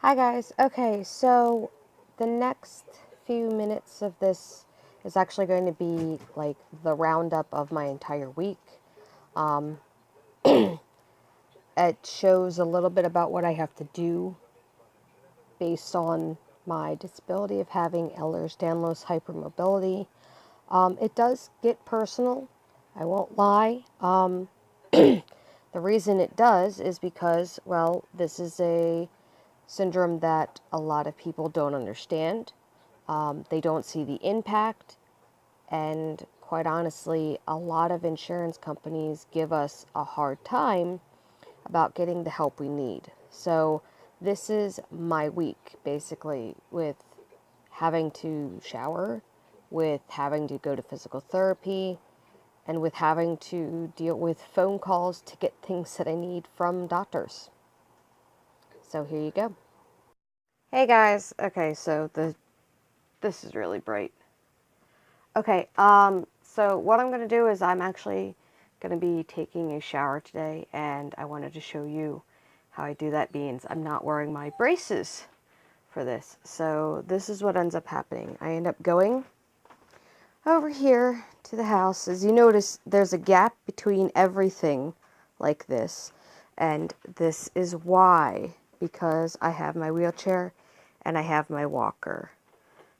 Hi guys. Okay, so the next few minutes of this is actually going to be like the roundup of my entire week. Um, it shows a little bit about what I have to do based on my disability of having Ehlers-Danlos hypermobility. It does get personal, I won't lie. The reason it does is because, well, this is a syndrome that a lot of people don't understand. They don't see the impact, and quite honestly, a lot of insurance companies give us a hard time about getting the help we need. So this is my week, basically, with having to shower, with having to go to physical therapy, and with having to deal with phone calls to get things that I need from doctors. So here you go. Hey guys. Okay, so this is really bright. Okay, so what I'm going to do is I'm actually going to be taking a shower today, and I wanted to show you how I do that means I'm not wearing my braces for this. So this is what ends up happening. I end up going over here to the house. As you notice, there's a gap between everything like this, and this is why, because I have my wheelchair and I have my walker.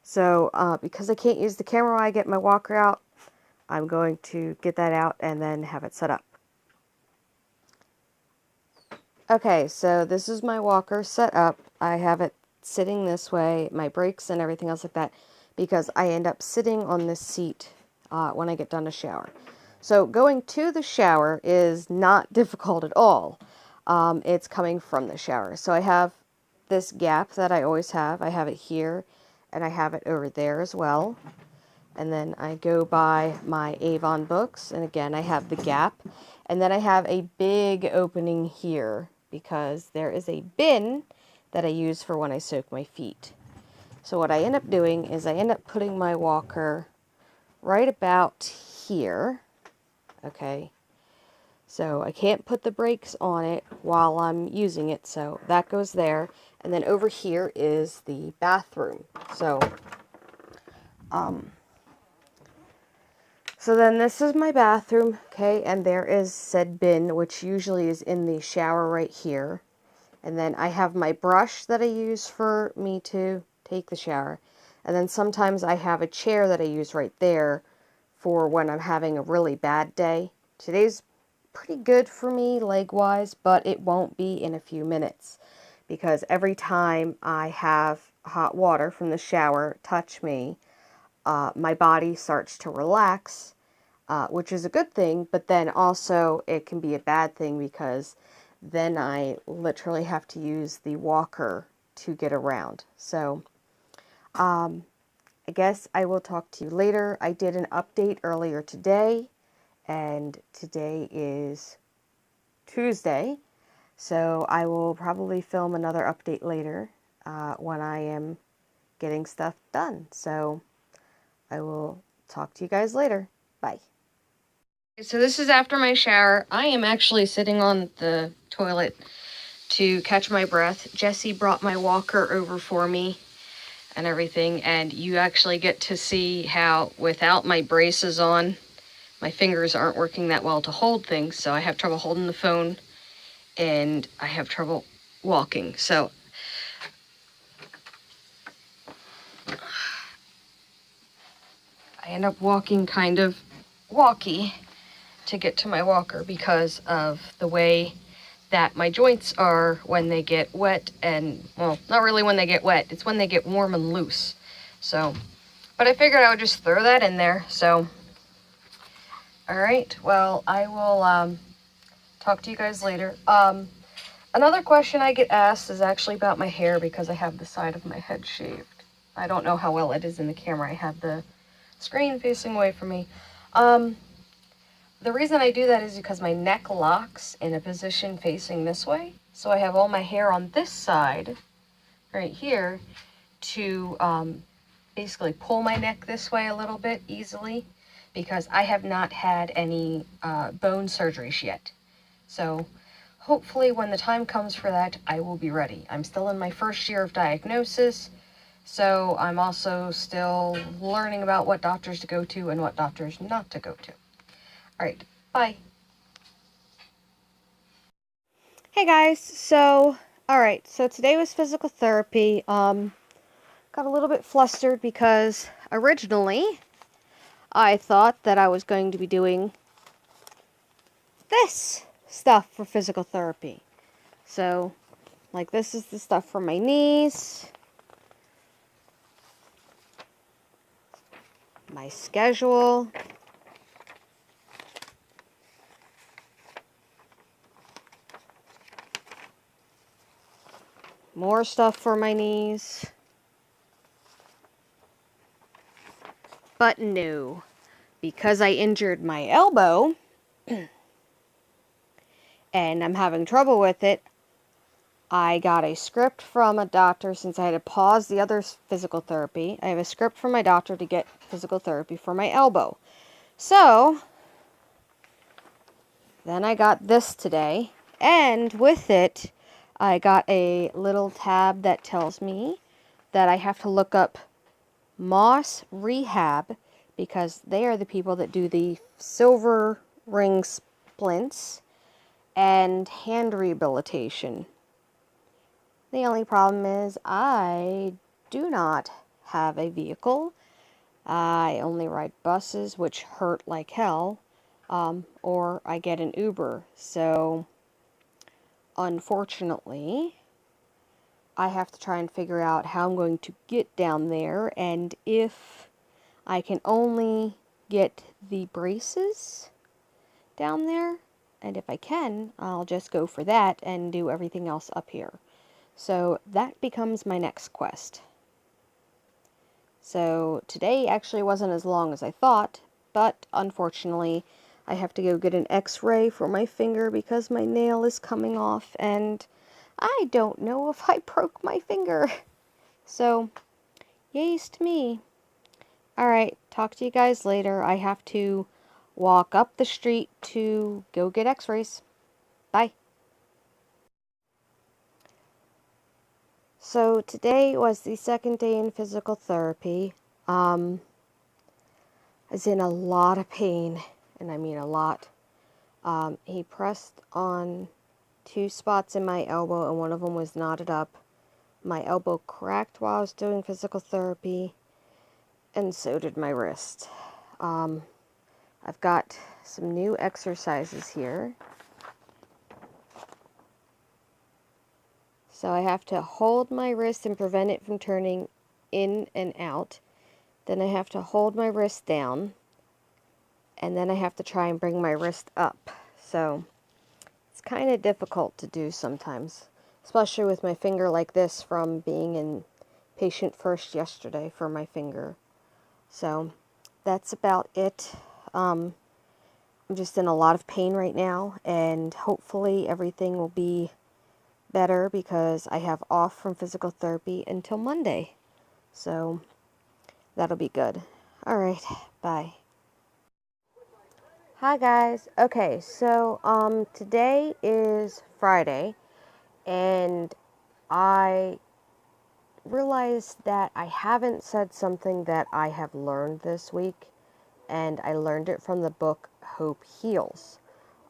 So, because I can't use the camera while I get my walker out, I'm going to get that out and then have it set up. Okay, so this is my walker set up. I have it sitting this way, my brakes and everything else like that, because I end up sitting on this seat when I get done to shower. So going to the shower is not difficult at all. It's coming from the shower. So I have this gap that I always have. I have it here, and I have it over there as well. And then I go by my Avon books, and again I have the gap. And then I have a big opening here because there is a bin that I use for when I soak my feet. So what I end up doing is I end up putting my walker right about here. Okay, so I can't put the brakes on it while I'm using it, so that goes there. And then over here is the bathroom. So then this is my bathroom, okay, and there is said bin, which usually is in the shower right here. And then I have my brush that I use for me to take the shower. And then sometimes I have a chair that I use right there for when I'm having a really bad day. Today's pretty good for me leg-wise, but it won't be in a few minutes, because every time I have hot water from the shower touch me, my body starts to relax, which is a good thing, but then also it can be a bad thing because then I literally have to use the walker to get around. So I guess I will talk to you later. I did an update earlier today, and today is Tuesday, so I will probably film another update later when I am getting stuff done. So I will talk to you guys later. Bye. So this is after my shower. I am actually sitting on the toilet to catch my breath. Jesse brought my walker over for me and everything, and you actually get to see how without my braces on, my fingers aren't working that well to hold things, so I have trouble holding the phone and I have trouble walking. So I end up walking kind of walky to get to my walker because of the way that my joints are when they get wet, and, well, not really when they get wet, it's when they get warm and loose. So, but I figured I would just throw that in there, so, alright, well, I will, talk to you guys later. Another question I get asked is actually about my hair, because I have the side of my head shaved. I don't know how well it is in the camera. I have the screen facing away from me. The reason I do that is because my neck locks in a position facing this way. So I have all my hair on this side, right here, to basically pull my neck this way a little bit easily, because I have not had any bone surgeries yet. So hopefully when the time comes for that, I will be ready. I'm still in my first year of diagnosis, so I'm also still learning about what doctors to go to and what doctors not to go to. Alright, bye. Hey guys, so today was physical therapy. Got a little bit flustered because originally I thought that I was going to be doing this stuff for physical therapy. So, like, this is the stuff for my knees, my schedule, more stuff for my knees. But no, because I injured my elbow and I'm having trouble with it, I got a script from a doctor since I had to pause the other physical therapy. I have a script from my doctor to get physical therapy for my elbow. So, then I got this today, and with it, I got a little tab that tells me that I have to look up Moss Rehab because they are the people that do the silver ring splints and hand rehabilitation. The only problem is I do not have a vehicle. I only ride buses, which hurt like hell, or I get an Uber. So, unfortunately, I have to try and figure out how I'm going to get down there, and if I can only get the braces down there, and if I can, I'll just go for that and do everything else up here. So that becomes my next quest. So today actually wasn't as long as I thought, but unfortunately I have to go get an x-ray for my finger because my nail is coming off and I don't know if I broke my finger. So, yays to me. Alright, talk to you guys later. I have to walk up the street to go get x-rays. Bye. So today was the second day in physical therapy. I was in a lot of pain, and I mean a lot. He pressed on 2 spots in my elbow, and one of them was knotted up. My elbow cracked while I was doing physical therapy, and so did my wrist. I've got some new exercises here. So I have to hold my wrist and prevent it from turning in and out. Then I have to hold my wrist down. And then I have to try and bring my wrist up. So it's kind of difficult to do sometimes. Especially with my finger like this from being in patient first yesterday for my finger. So that's about it. I'm just in a lot of pain right now. And hopefully everything will be better because I have off from physical therapy until Monday. So that'll be good. Alright, bye. Hi guys. Okay, so today is Friday and I realized that I haven't said something that I have learned this week, and I learned it from the book Hope Heals.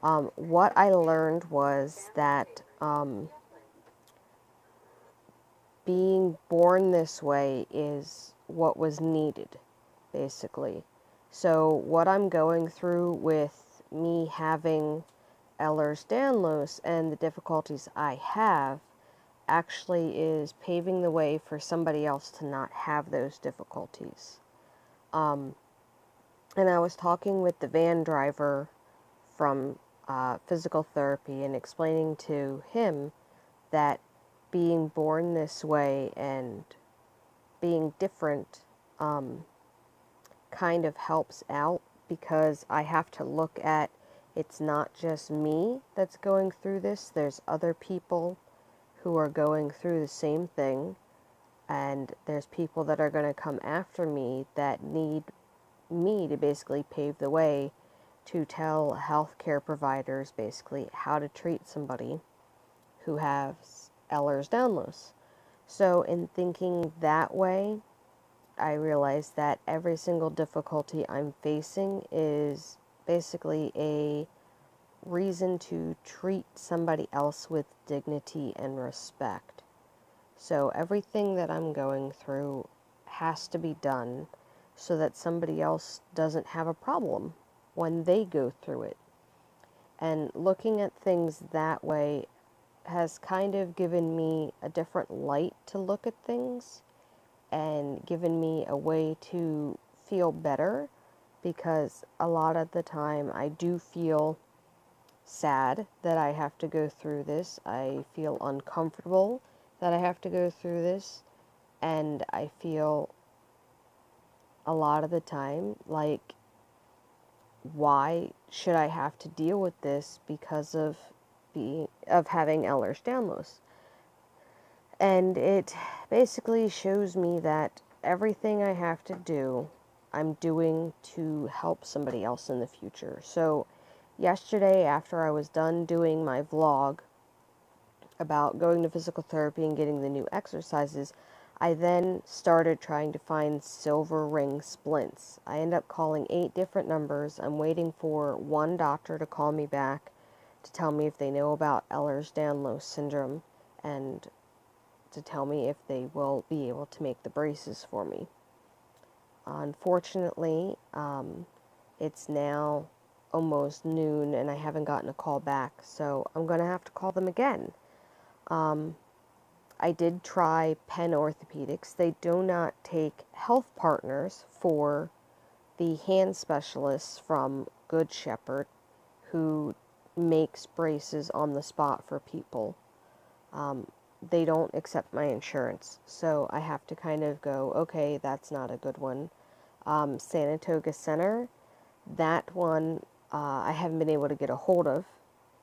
What I learned was that being born this way is what was needed, basically. So what I'm going through with me having Ehlers-Danlos and the difficulties I have actually is paving the way for somebody else to not have those difficulties. And I was talking with the van driver from physical therapy and explaining to him that being born this way and being different kind of helps out because I have to look at it's not just me that's going through this. There's other people who are going through the same thing, and there's people that are going to come after me that need me to basically pave the way to tell healthcare providers basically how to treat somebody who has Ehlers-Danlos. So in thinking that way, I realized that every single difficulty I'm facing is basically a reason to treat somebody else with dignity and respect. So everything that I'm going through has to be done so that somebody else doesn't have a problem when they go through it. And looking at things that way has kind of given me a different light to look at things and given me a way to feel better, because a lot of the time I do feel sad that I have to go through this. I feel uncomfortable that I have to go through this, and I feel a lot of the time like, why should I have to deal with this because of having Ehlers-Danlos? And it basically shows me that everything I have to do, I'm doing to help somebody else in the future. So yesterday, after I was done doing my vlog about going to physical therapy and getting the new exercises, I then started trying to find silver ring splints. I end up calling 8 different numbers. I'm waiting for one doctor to call me back to tell me if they know about Ehlers-Danlos syndrome and to tell me if they will be able to make the braces for me. Unfortunately, it's now almost noon and I haven't gotten a call back, so I'm going to have to call them again. I did try Penn Orthopedics. They do not take health partners for the hand specialists from Good Shepherd who makes braces on the spot for people. They don't accept my insurance, so I have to kind of go, okay, that's not a good one. Sanatoga Center, that one I haven't been able to get a hold of,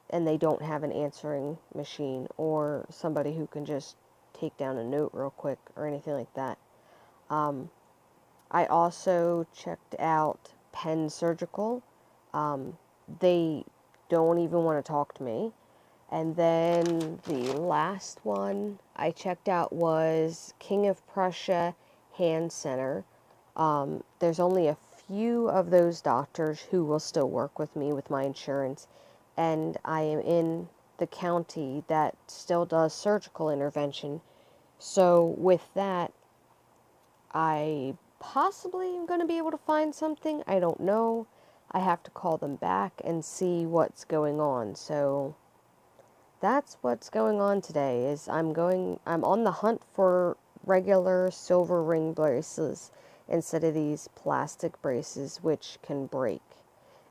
and they don't have an answering machine or somebody who can just take down a note real quick or anything like that. I also checked out Penn Surgical. They don't even want to talk to me. And then the last one I checked out was King of Prussia Hand Center. There's only a few of those doctors who will still work with me with my insurance, and I am in the county that still does surgical intervention. So with that, I possibly am going to be able to find something. I don't know. I have to call them back and see what's going on. So that's what's going on today. Is I'm on the hunt for regular silver ring braces instead of these plastic braces which can break.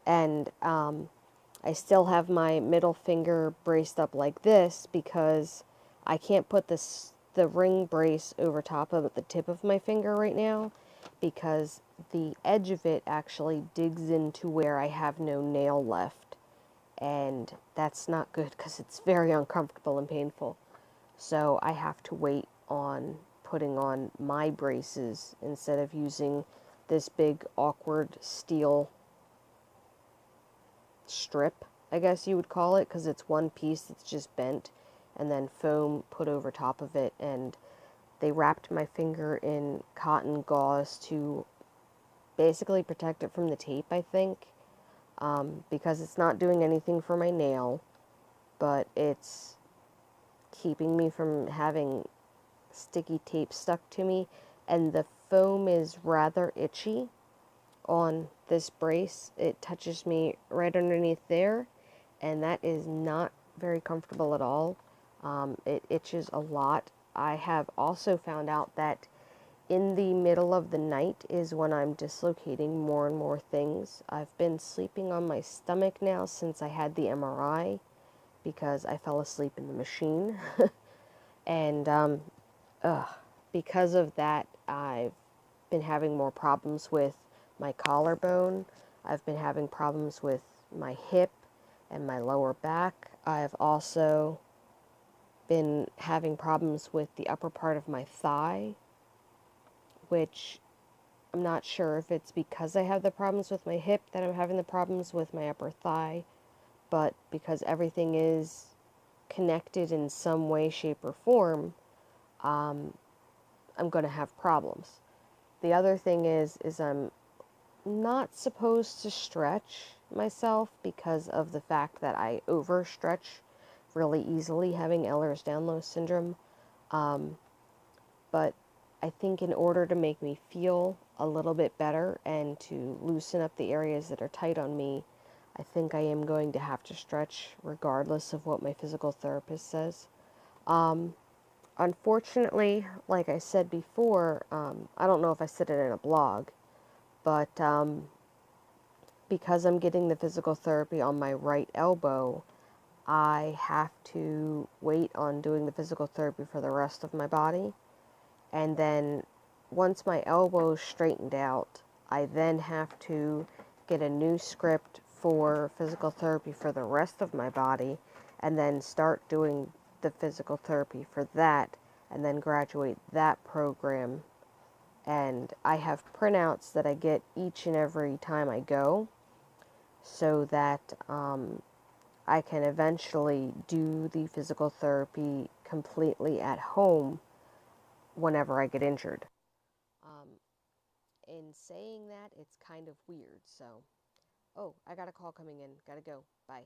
And I still have my middle finger braced up like this because I can't put the ring brace over top of the tip of my finger right now because the edge of it actually digs into where I have no nail left. And that's not good because it's very uncomfortable and painful. So I have to wait on putting on my braces instead of using this big awkward steel strip, I guess you would call it, because it's one piece that's just bent and then foam put over top of it, and they wrapped my finger in cotton gauze to basically protect it from the tape, I think. Because it's not doing anything for my nail, but it's keeping me from having sticky tape stuck to me, and the foam is rather itchy on this brace. It touches me right underneath there, and that is not very comfortable at all. It itches a lot. I have also found out that in the middle of the night is when I'm dislocating more and more things. I've been sleeping on my stomach now since I had the MRI because I fell asleep in the machine. And because of that, I've been having more problems with my collarbone. I've been having problems with my hip and my lower back. I've also been having problems with the upper part of my thigh, which I'm not sure if it's because I have the problems with my hip that I'm having the problems with my upper thigh, but because everything is connected in some way, shape, or form, I'm going to have problems. The other thing is I'm not supposed to stretch myself because of the fact that I overstretch really easily, having Ehlers-Danlos syndrome. But I think in order to make me feel a little bit better and to loosen up the areas that are tight on me, I think I am going to have to stretch regardless of what my physical therapist says. Unfortunately, like I said before, I don't know if I said it in a blog, but because I'm getting the physical therapy on my right elbow, I have to wait on doing the physical therapy for the rest of my body. And then once my elbow is straightened out, I then have to get a new script for physical therapy for the rest of my body, and then start doing the physical therapy for that, and then graduate that program. And I have printouts that I get each and every time I go, so that I can eventually do the physical therapy completely at home whenever I get injured. In saying that, it's kind of weird, so... Oh, I got a call coming in. Gotta go. Bye.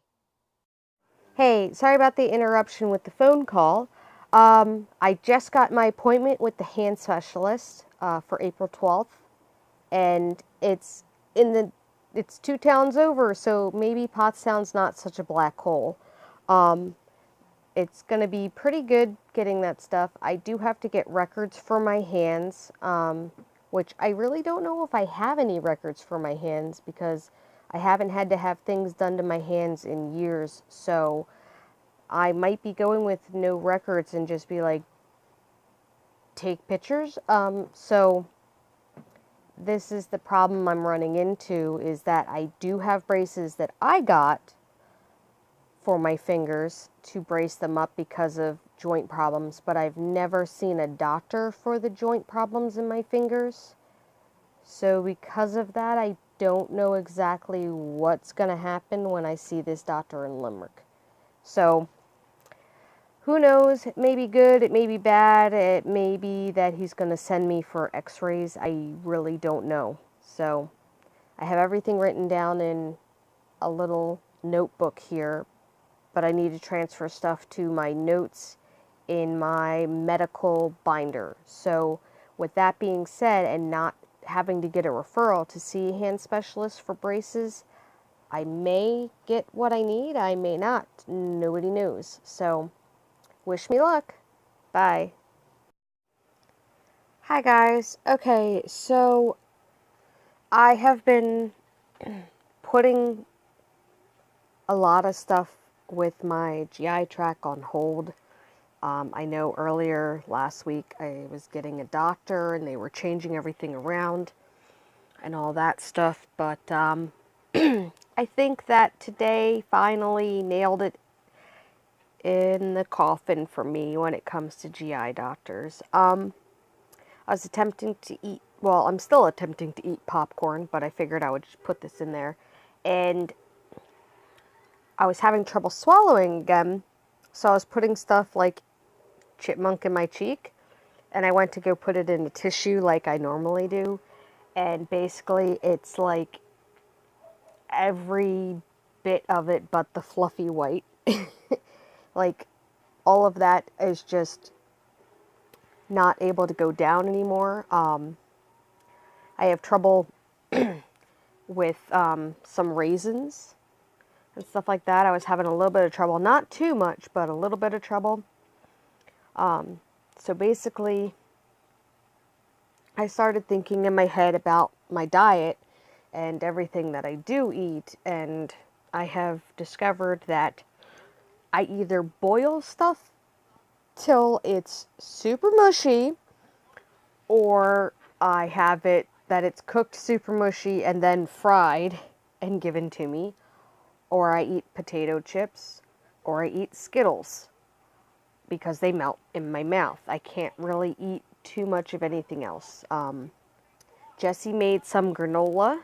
Hey, sorry about the interruption with the phone call. I just got my appointment with the hand specialist for April 12th, and it's 2 towns over, so maybe Pottstown's not such a black hole. It's going to be pretty good getting that stuff. I do have to get records for my hands, which I really don't know if I have any records for my hands because I haven't had to have things done to my hands in years. So I might be going with no records and just be like, take pictures. So this is the problem I'm running into, is that I do have braces that I got for my fingers to brace them up because of joint problems, but I've never seen a doctor for the joint problems in my fingers. So because of that, I don't know exactly what's going to happen when I see this doctor in Limerick. So who knows? It may be good, it may be bad, it may be that he's going to send me for x-rays. I really don't know. So I have everything written down in a little notebook here, but I need to transfer stuff to my notes in my medical binder. So with that being said, and not having to get a referral to see a hand specialist for braces, I may get what I need, I may not. Nobody knows. So wish me luck. Bye. Hi guys. Okay, so I have been putting a lot of stuff with my GI track on hold. I know earlier last week I was getting a doctor and they were changing everything around and all that stuff, but I think that today finally nailed it in the coffin for me when it comes to GI doctors. I was attempting to eat, well, I'm still attempting to eat popcorn, but I figured I would just put this in there, and I was having trouble swallowing again, so I was putting stuff like chipmunk in my cheek, and I went to go put it in a tissue like I normally do, and basically it's like every bit of it but the fluffy white. Like all of that is just not able to go down anymore. I have trouble with some raisins and stuff like that. I was having a little bit of trouble, not too much, but a little bit of trouble. So basically, I started thinking in my head about my diet and everything that I do eat, and I have discovered that I either boil stuff till it's super mushy, or I have it that it's cooked super mushy and then fried and given to me, or I eat potato chips, or I eat Skittles because they melt in my mouth. I can't really eat too much of anything else. Jesse made some granola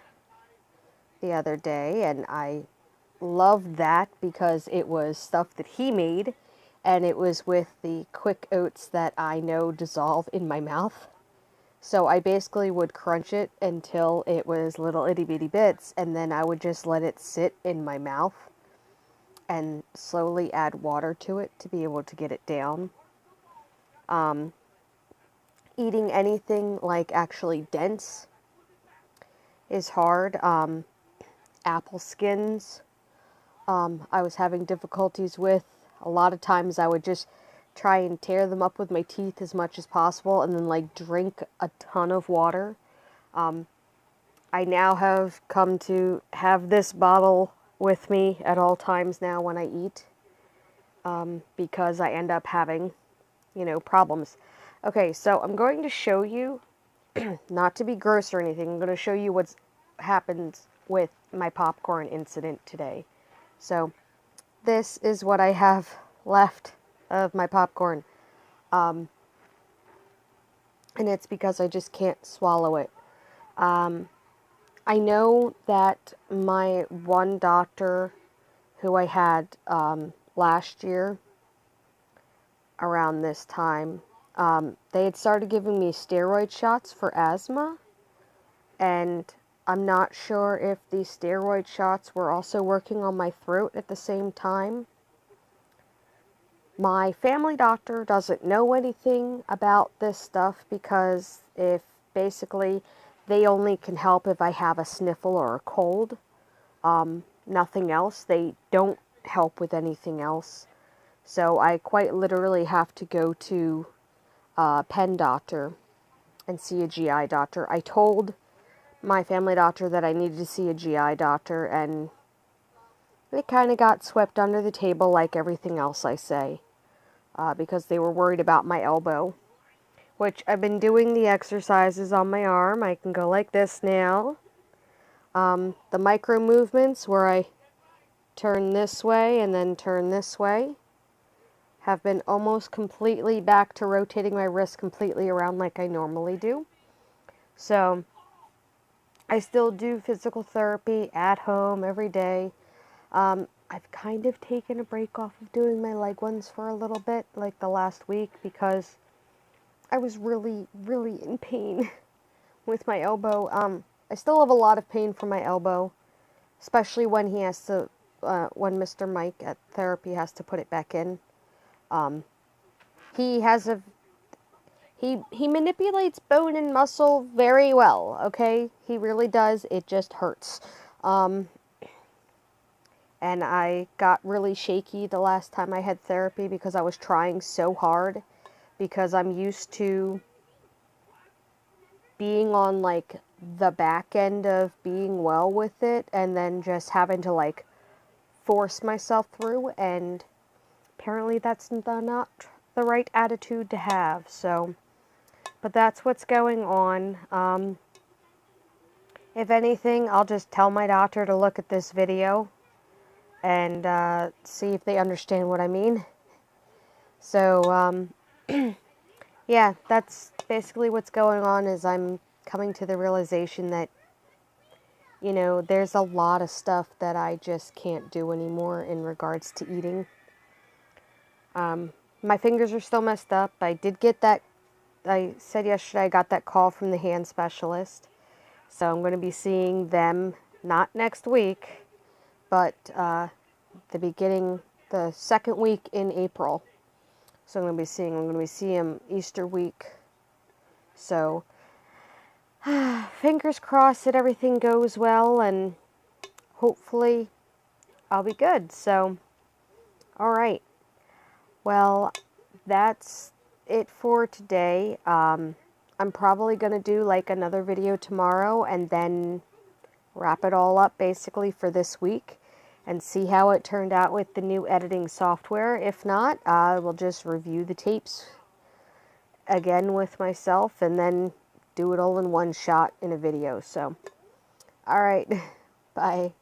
the other day, and I loved that because it was stuff that he made, and it was with the quick oats that I know dissolve in my mouth. So I basically would crunch it until it was little itty bitty bits, and then I would just let it sit in my mouth and slowly add water to it to be able to get it down. Eating anything like actually dense is hard. Apple skins, I was having difficulties with. A lot of times I would just try and tear them up with my teeth as much as possible and then like drink a ton of water. I now have come to have this bottle with me at all times now when I eat, because I end up having, problems. Okay, so I'm going to show you, not to be gross or anything, I'm going to show you what's happened with my popcorn incident today. So this is what I have left of my popcorn. And it's because I just can't swallow it. I know that my one doctor who I had last year around this time, they had started giving me steroid shots for asthma, and I'm not sure if the steroid shots were also working on my throat at the same time. My family doctor doesn't know anything about this stuff because if basically they only can help if I have a sniffle or a cold. Nothing else. They don't help with anything else. So I quite literally have to go to a pen doctor and see a GI doctor. I told my family doctor that I needed to see a GI doctor, and it kind of got swept under the table like everything else I say, because they were worried about my elbow, which I've been doing the exercises on my arm. I can go like this now. The micro movements where I turn this way and then turn this way have been almost completely back to rotating my wrist completely around like I normally do. So I still do physical therapy at home every day. I've kind of taken a break off of doing my leg ones for a little bit, like the last week, because I was really, really in pain with my elbow. I still have a lot of pain from my elbow, especially when he has to, when Mr. Mike at therapy has to put it back in. He has a, he manipulates bone and muscle very well, okay? He really does. It just hurts. And I got really shaky the last time I had therapy because I was trying so hard, because I'm used to being on like the back end of being well with it and then just having to like force myself through, and apparently that's not the right attitude to have. So, but that's what's going on. If anything, I'll just tell my doctor to look at this video and see if they understand what I mean. So, yeah, that's basically what's going on. Is I'm coming to the realization that, there's a lot of stuff that I just can't do anymore in regards to eating. My fingers are still messed up. I did get that, I said yesterday I got that call from the hand specialist. So I'm going to be seeing them, not next week, but the second week in April. So I'm going to be seeing him Easter week. So, fingers crossed that everything goes well, and hopefully I'll be good. So, alright. Well, that's it for today. I'm probably going to do like another video tomorrow and then wrap it all up basically for this week and see how it turned out with the new editing software. If not, I will just review the tapes again with myself and then do it all in one shot in a video. So, alright, bye.